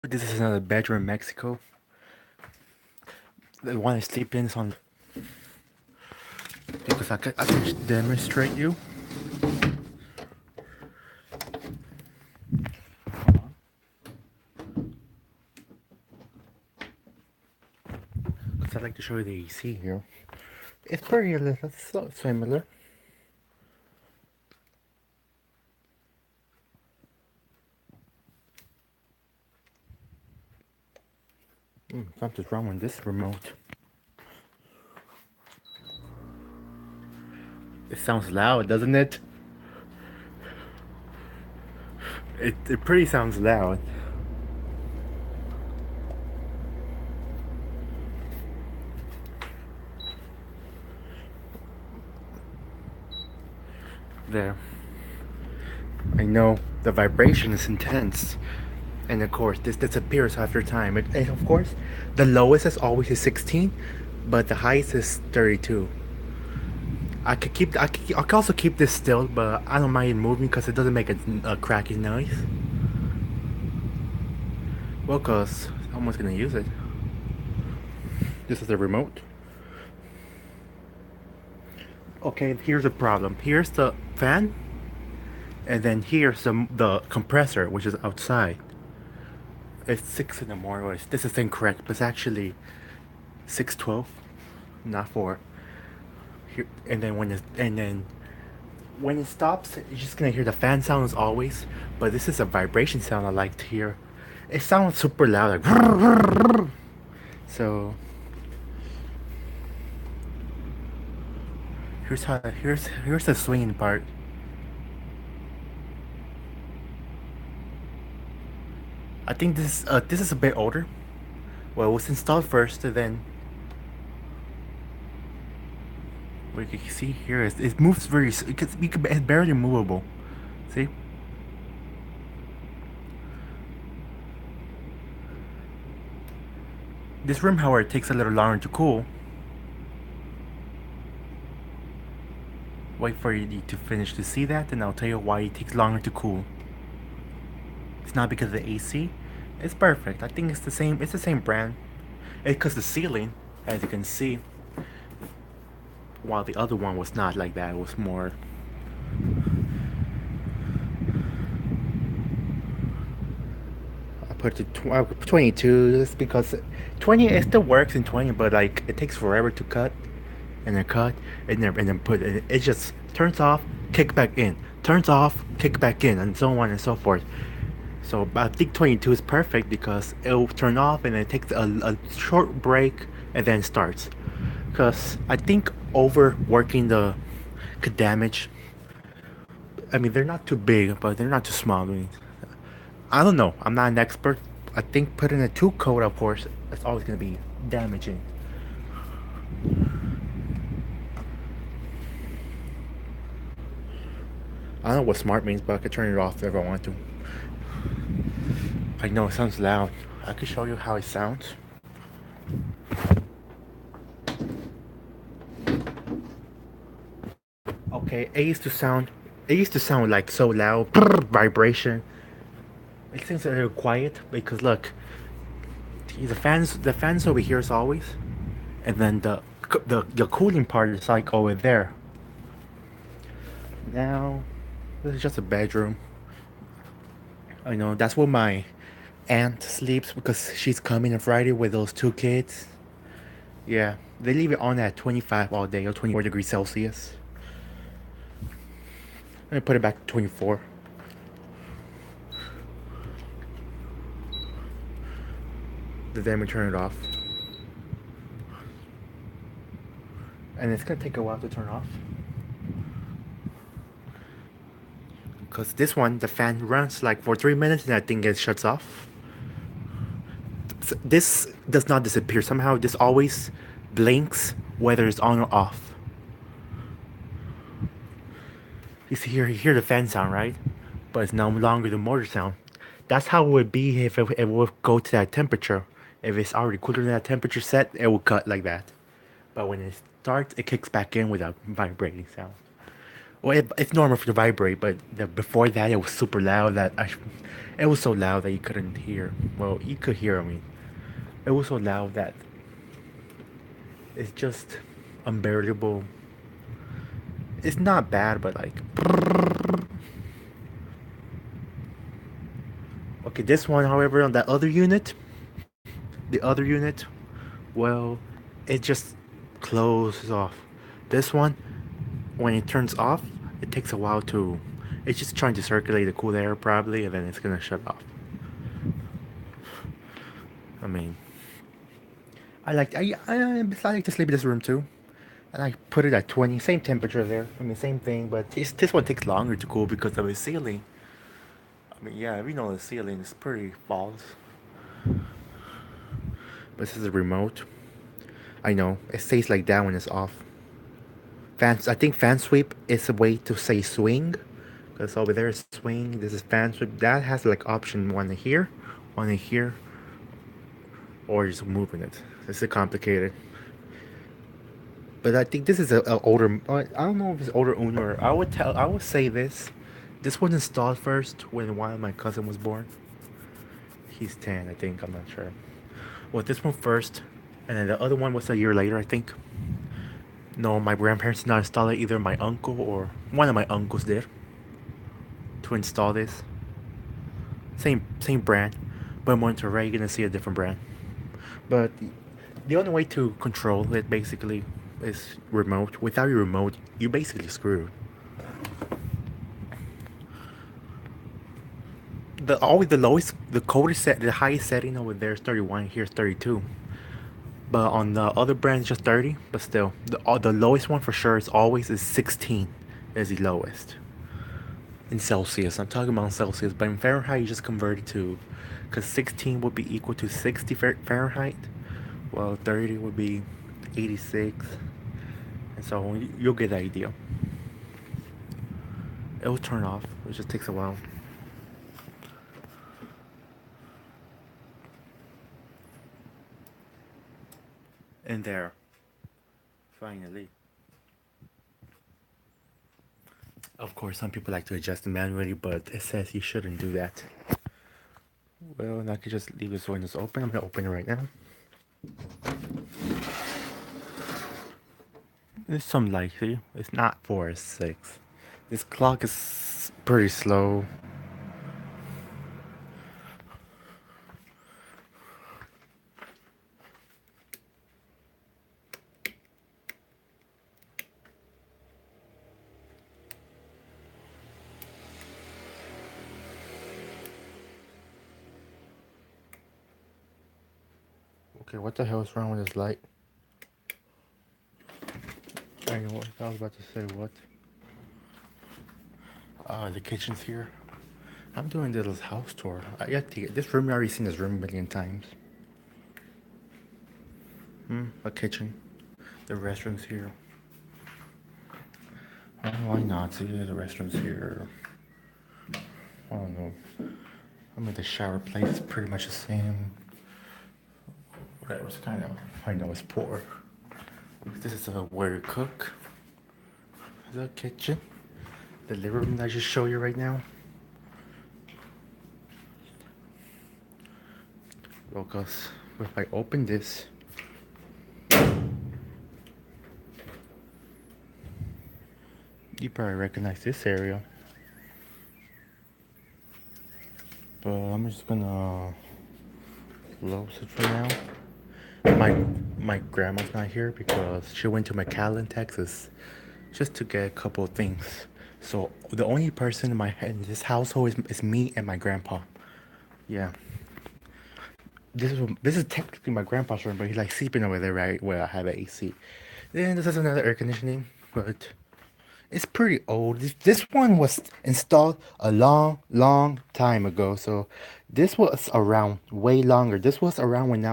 This is another bedroom in Mexico. The one I sleep in is on because I can demonstrate you. Because I'd like to show you the AC here. It's pretty similar. Something's wrong with this remote. It sounds loud, doesn't it? It pretty sounds loud. There. I know the vibration is intense. And of course, this disappears after time. And of course, the lowest is always 16, but the highest is 32. I could also keep this still, but I don't mind it moving because it doesn't make a cracking noise. Well, cause someone's gonna use it. This is the remote. Okay, here's the problem. Here's the fan, and then here's the compressor, which is outside. It's 6 in the morning. This is incorrect, but it's actually 6:12, not 4. Here, and then when it stops, you're just gonna hear the fan sound as always. But this is a vibration sound I like to hear. It sounds super loud, like so. Here's the swinging part. I think this is a bit older. Well, it was installed first, and then what you can see here is it moves it's barely movable. See? This room, however, takes a little longer to cool. Wait for you to finish to see that, and I'll tell you why it takes longer to cool. It's not because of the AC. It's perfect. I think it's the same. It's the same brand. It's because the ceiling, as you can see, while the other one was not like that. It was more. I put it to 22 just because 20 it still works in 20, but like it takes forever to cut, and then cut, and then put it. It just turns off, kick back in, turns off, kick back in, and so on and so forth. So I think 22 is perfect because it'll turn off and then it takes a short break and then starts. Because I think overworking could damage. I mean, they're not too big, but they're not too small. I don't know. I'm not an expert. I think putting a 2 coat, of course, it's always going to be damaging. I don't know what smart means, but I could turn it off if I want to. I know it sounds loud. I could show you how it sounds. Okay, it used to sound like so loud, vibration. It seems a little quiet because look, the fans over here is always, and then the cooling part is like over there. Now, this is just a bedroom. I know that's where my aunt sleeps because she's coming on Friday with those 2 kids. Yeah, they leave it on at 25 all day or 24 degrees Celsius. Let me put it back to 24. Then we turn it off. And it's gonna take a while to turn off. Because this one, the fan runs like for 3 minutes and I think it shuts off. This does not disappear. Somehow this always blinks whether it's on or off. You hear the fan sound, right? But it's no longer the motor sound. That's how it would be if it would go to that temperature. If it's already cooler than that temperature set, it will cut like that. But when it starts, it kicks back in with a vibrating sound. Well, it's normal for it to vibrate, but before that, it was super loud. It was so loud that you couldn't hear. Well, you could hear me. It was so loud that it's just unbearable. It's not bad, but like, okay, this one, however, on that other unit, the other unit, well, it just closes off. This one, when it turns off, it takes a while to. It's just trying to circulate the cool air probably, and then it's gonna shut off. I mean, I like to sleep in this room too, and I put it at 20, same temperature there. I mean, same thing, but this one takes longer to cool because of the ceiling. I mean, yeah, we know the ceiling is pretty false, but this is a remote. I know it stays like that when it's off. Fans, I think fan sweep is a way to say swing, because over there is swing. This is fan sweep. That has like option one here, or just moving it. It's complicated. But I think this is a older. I don't know if it's older owner. I would say this. This was installed first when one of my cousin was born. He's 10, I think. I'm not sure. Well, this one first, and then the other one was a year later, I think. No, my grandparents did not install it. Either my uncle or one of my uncles did to install this. Same brand, but in Monterey you're gonna see a different brand. But the only way to control it basically is remote. Without your remote, you're basically screwed. The lowest, the coldest set, the highest setting over there is 31. Here's 32. But on the other brand, it's just 30. But still, the lowest one for sure is 16. Is the lowest in Celsius. I'm talking about Celsius, but in Fahrenheit, you just convert it to, because 16 would be equal to 60 Fahrenheit. Well, 30 would be 86, and so you'll get the idea. It will turn off. It just takes a while. And there, finally. Of course, some people like to adjust it manually, but it says you shouldn't do that. Well, I could just leave this windows open. I'm gonna open it right now. There's some light here. It's not 4 or 6. This clock is pretty slow. Okay, what the hell is wrong with this light? I know what I was about to say. What? The kitchen's here. I'm doing this house tour. I have to get this room. I already seen this room a million times. A kitchen. The restroom's here. Why not? See, the restroom's here. I don't know. I mean, the shower plate is pretty much the same. Whatever, it's kind of. I know it's poor. This is where you cook. The kitchen. The living room that I just show you right now. Because if I open this, you probably recognize this area. But I'm just gonna close it for now. My grandma's not here because she went to McAllen, Texas, just to get a couple of things. So the only person in this household is me and my grandpa. Yeah. This is technically my grandpa's room, but he's like sleeping over there right where I have an AC. Then this is another air conditioning, but it's pretty old. This one was installed a long, long time ago. So this was around way longer. This was around when I